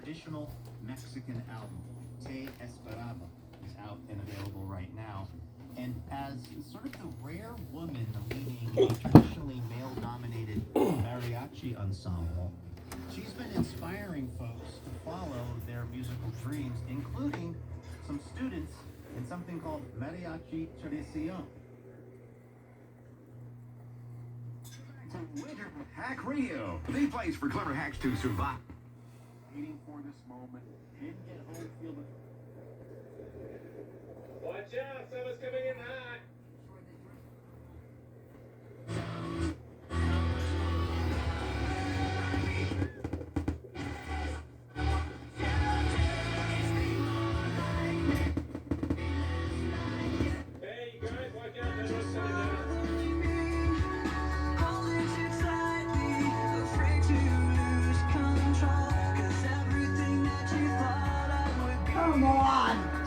traditional Mexican album, Te Esperaba, is out and available right now. And as sort of the rare woman leading a traditionally male-dominated mariachi ensemble, she's been inspiring folks to follow their musical dreams, including some students in something called Mariachi Tradición. Winter Hack Radio, the place for clever hacks to survive. Waiting for this moment, didn't get home feeling. Watch out, someone's coming in hot. Hey, you guys, watch out, there's what's coming down. Come on!